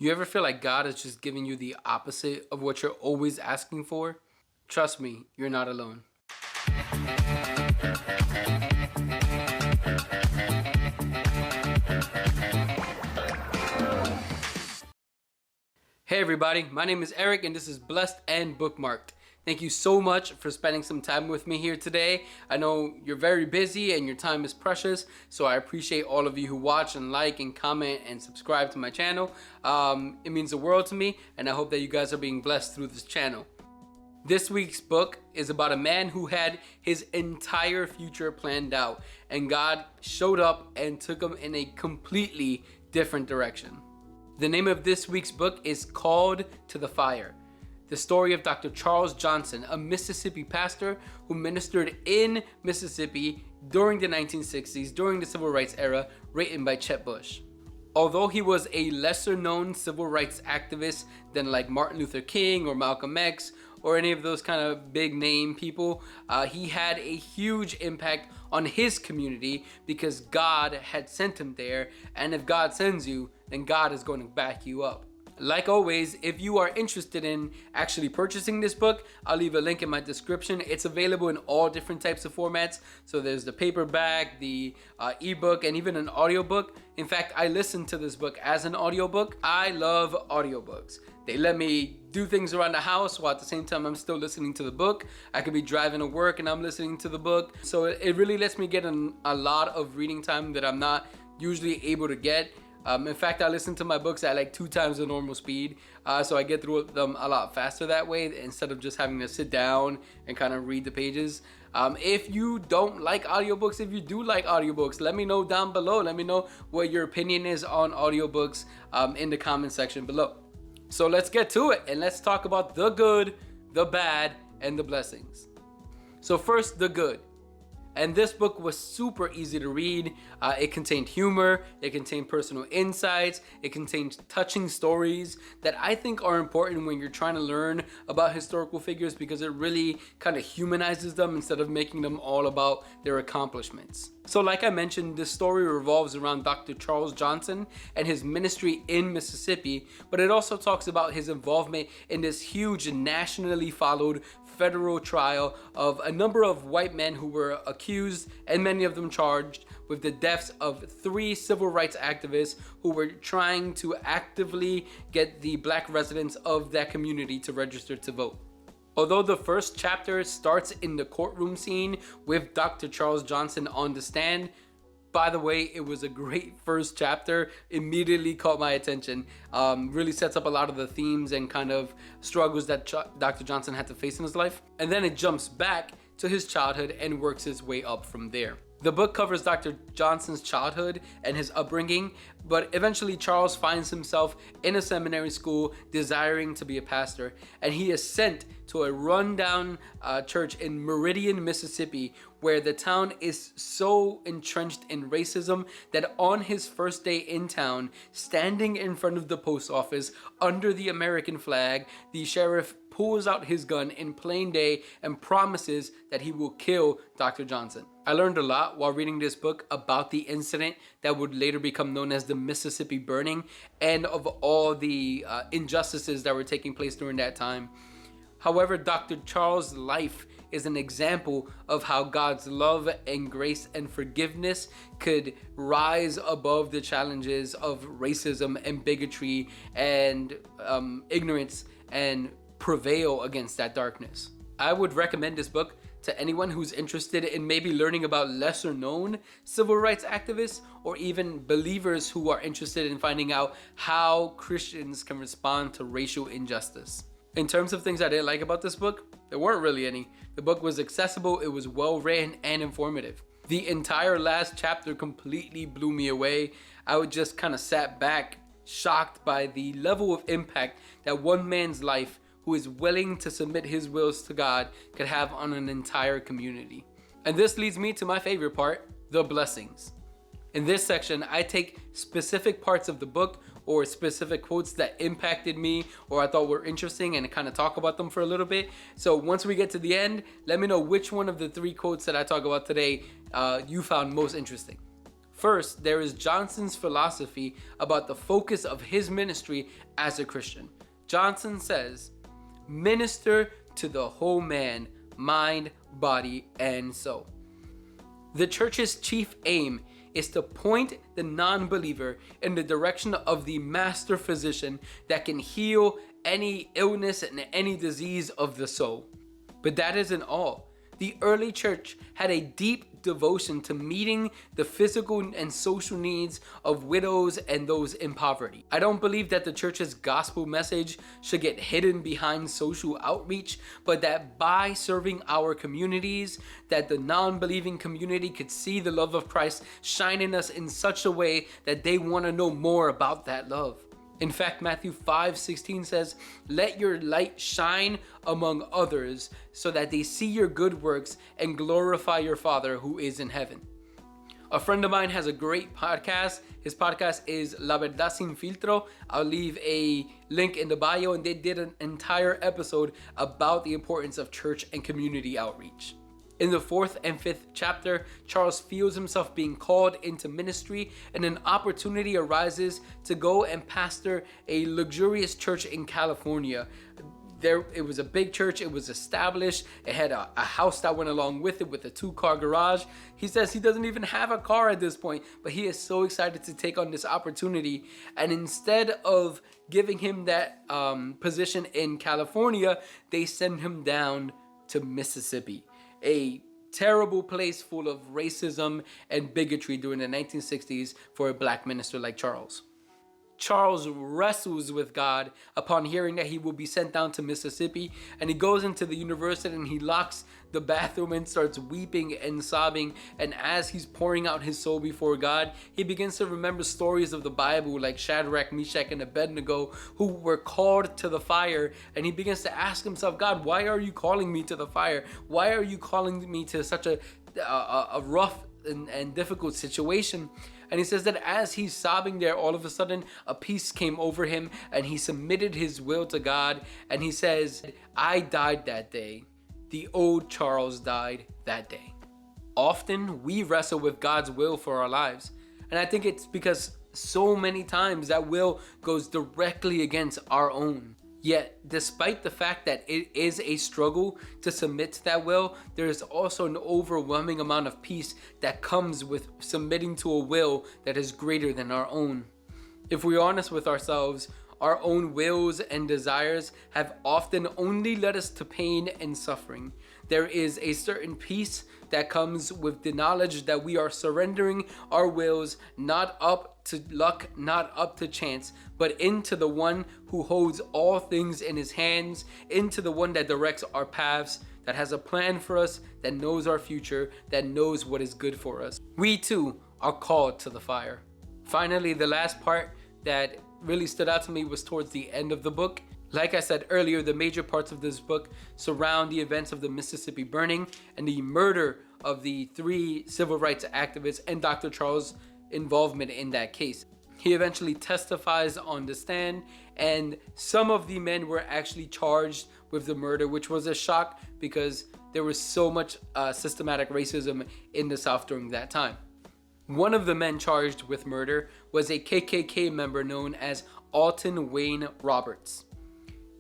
You ever feel like God is just giving you the opposite of what you're always asking for? Trust me, you're not alone. Hey everybody, my name is Eric and this is Blessed and Bookmarked. Thank you so much for spending some time with me here today. I know you're very busy and your time is precious, so I appreciate all of you who watch and like and comment and subscribe to my channel. It means the world to me, and I hope that you guys are being blessed through this channel. This week's book is about a man who had his entire future planned out, and God showed up and took him in a completely different direction. The name of this week's book is Called to the Fire. The story of Dr. Charles Johnson, a Mississippi pastor who ministered in Mississippi during the 1960s, during the Civil Rights era, written by Chet Bush. Although he was a lesser known civil rights activist than like Martin Luther King or Malcolm X or any of those kind of big name people, he had a huge impact on his community because God had sent him there, and if God sends you, then God is going to back you up. Like always, if you are interested in actually purchasing this book, I'll leave a link in my description. It's available in all different types of formats. So there's the paperback, the ebook, and even an audiobook. In fact, I listened to this book as an audiobook. I love audiobooks. They let me do things around the house while at the same time I'm still listening to the book. I could be driving to work and I'm listening to the book. So it really lets me get a lot of reading time that I'm not usually able to get. In fact, I listen to my books at like 2 times the normal speed, so I get through them a lot faster that way instead of just having to sit down and kind of read the pages. If you don't like audiobooks, if you do like audiobooks, let me know down below. Let me know what your opinion is on audiobooks in the comment section below. So let's get to it and let's talk about the good, the bad, and the blessings. So first, the good. And this book was super easy to read. It contained humor, it contained personal insights, it contained touching stories that I think are important when you're trying to learn about historical figures because it really kind of humanizes them instead of making them all about their accomplishments. So like I mentioned, this story revolves around Dr. Charles Johnson and his ministry in Mississippi, but it also talks about his involvement in this huge nationally followed federal trial of a number of white men who were accused and many of them charged with the deaths of 3 civil rights activists who were trying to actively get the black residents of that community to register to vote. Although the first chapter starts in the courtroom scene with Dr. Charles Johnson on the stand, by the way, it was a great first chapter, immediately caught my attention. Really sets up a lot of the themes and kind of struggles that Dr. Johnson had to face in his life. And then it jumps back to his childhood and works his way up from there. The book covers Dr. Johnson's childhood and his upbringing, but eventually Charles finds himself in a seminary school desiring to be a pastor, and he is sent to a rundown church in Meridian, Mississippi, where the town is so entrenched in racism that on his first day in town, standing in front of the post office under the American flag, the sheriff pulls out his gun in plain day and promises that he will kill Dr. Johnson. I learned a lot while reading this book about the incident that would later become known as the Mississippi Burning and of all the injustices that were taking place during that time. However, Dr. Charles' life is an example of how God's love and grace and forgiveness could rise above the challenges of racism and bigotry and ignorance and prevail against that darkness. I would recommend this book to anyone who's interested in maybe learning about lesser known civil rights activists or even believers who are interested in finding out how Christians can respond to racial injustice. In terms of things I didn't like about this book, there weren't really any. The book was accessible, it was well written and informative. The entire last chapter completely blew me away. I would just kind of sat back, shocked by the level of impact that one man's life who is willing to submit his wills to God could have on an entire community. And this leads me to my favorite part, the blessings. In this section, I take specific parts of the book or specific quotes that impacted me or I thought were interesting and kind of talk about them for a little bit. So once we get to the end, let me know which one of the 3 quotes that I talk about today you found most interesting. First, there is Johnson's philosophy about the focus of his ministry as a Christian. Johnson says, "Minister to the whole man, mind, body, and soul." The church's chief aim is to point the non-believer in the direction of the master physician that can heal any illness and any disease of the soul. But that isn't all. The early church had a deep devotion to meeting the physical and social needs of widows and those in poverty. I don't believe that the church's gospel message should get hidden behind social outreach, but that by serving our communities, that the non-believing community could see the love of Christ shine in us in such a way that they want to know more about that love. In fact, Matthew 5:16 says, "Let your light shine among others so that they see your good works and glorify your Father who is in heaven." A friend of mine has a great podcast. His podcast is La Verdad Sin Filtro. I'll leave a link in the bio, and they did an entire episode about the importance of church and community outreach. In the 4th and 5th chapter, Charles feels himself being called into ministry, and an opportunity arises to go and pastor a luxurious church in California. It was a big church. It was established. It had a house that went along with it with a 2-car garage. He says he doesn't even have a car at this point, but he is so excited to take on this opportunity. And instead of giving him that position in California, they send him down to Mississippi, a terrible place full of racism and bigotry during the 1960s for a black minister like Charles. Charles wrestles with God upon hearing that he will be sent down to Mississippi, and he goes into the university and he locks the bathroom and starts weeping and sobbing. And as he's pouring out his soul before God, he begins to remember stories of the Bible like Shadrach, Meshach, and Abednego, who were called to the fire. And he begins to ask himself, "God, why are you calling me to the fire? Why are you calling me to such a rough and difficult situation?" And he says that as he's sobbing there, all of a sudden a peace came over him and he submitted his will to God. And he says, "I died that day. The old Charles died that day." Often we wrestle with God's will for our lives. And I think it's because so many times that will goes directly against our own. Yet, despite the fact that it is a struggle to submit to that will, there is also an overwhelming amount of peace that comes with submitting to a will that is greater than our own. If we're honest with ourselves, our own wills and desires have often only led us to pain and suffering. There is a certain peace that comes with the knowledge that we are surrendering our wills not up to luck, not up to chance, but into the one who holds all things in his hands, into the one that directs our paths, that has a plan for us, that knows our future, that knows what is good for us. We too are called to the fire. Finally, the last part that really stood out to me was towards the end of the book. Like I said earlier, the major parts of this book surround the events of the Mississippi burning and the murder of the 3 civil rights activists and Dr. Charles' involvement in that case. He eventually testifies on the stand, and some of the men were actually charged with the murder, which was a shock because there was so much systematic racism in the South during that time. One of the men charged with murder was a KKK member known as Alton Wayne Roberts.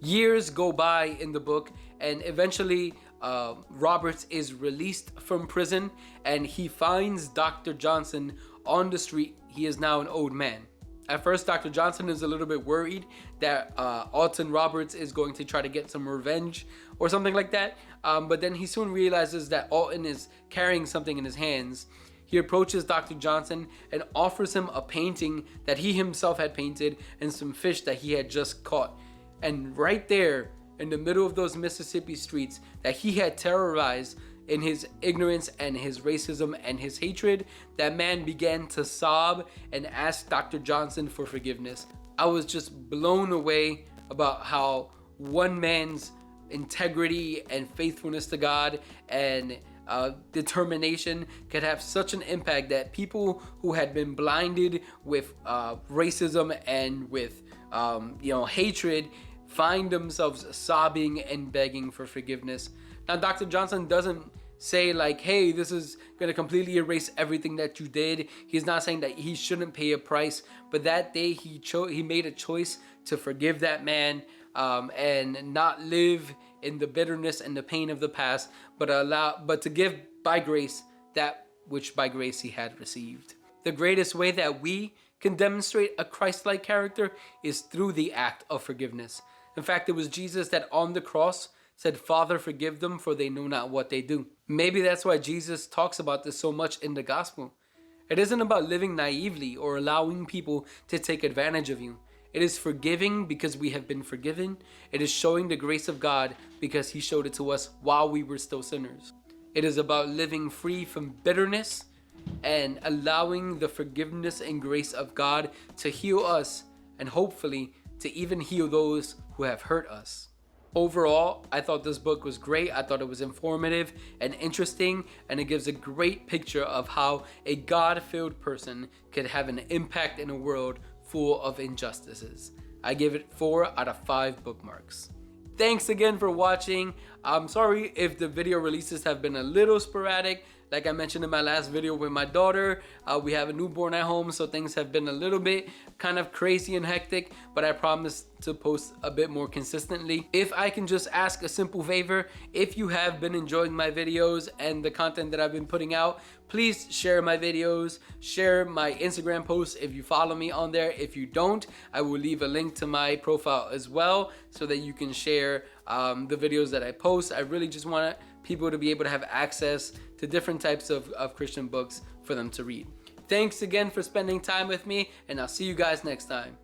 Years go by in the book, and eventually Roberts is released from prison, and he finds Dr. Johnson on the street. He is now an old man. At first, Dr. Johnson is a little bit worried that Alton Roberts is going to try to get some revenge or something like that, but then he soon realizes that Alton is carrying something in his hands. He approaches Dr. Johnson and offers him a painting that he himself had painted and some fish that he had just caught. And right there, in the middle of those Mississippi streets that he had terrorized in his ignorance and his racism and his hatred, that man began to sob and ask Dr. Johnson for forgiveness. I was just blown away about how one man's integrity and faithfulness to God and determination could have such an impact that people who had been blinded with racism and with hatred find themselves sobbing and begging for forgiveness. Now, Dr. Johnson doesn't say like, hey, this is going to completely erase everything that you did. He's not saying that he shouldn't pay a price, but that day he made a choice to forgive that man, and not live in the bitterness and the pain of the past, but to give by grace that which by grace he had received. The greatest way that we can demonstrate a Christ-like character is through the act of forgiveness. In fact, it was Jesus that on the cross said, Father, forgive them, for they know not what they do. Maybe that's why Jesus talks about this so much in the gospel. It isn't about living naively or allowing people to take advantage of you. It is forgiving because we have been forgiven. It is showing the grace of God because he showed it to us while we were still sinners. It is about living free from bitterness and allowing the forgiveness and grace of God to heal us, and hopefully to even heal those who have hurt us. Overall, I thought this book was great. I thought it was informative and interesting, and it gives a great picture of how a God-filled person could have an impact in a world full of injustices. I give it 4 out of 5 bookmarks. Thanks again for watching. I'm sorry if the video releases have been a little sporadic. Like I mentioned in my last video with my daughter, we have a newborn at home, so things have been a little bit kind of crazy and hectic, but I promise to post a bit more consistently. If I can just ask a simple favor, if you have been enjoying my videos and the content that I've been putting out, please share my videos, share my Instagram posts if you follow me on there. If you don't, I will leave a link to my profile as well so that you can share the videos that I post. I really just want people to be able to have access to different types of Christian books for them to read. Thanks again for spending time with me, and I'll see you guys next time.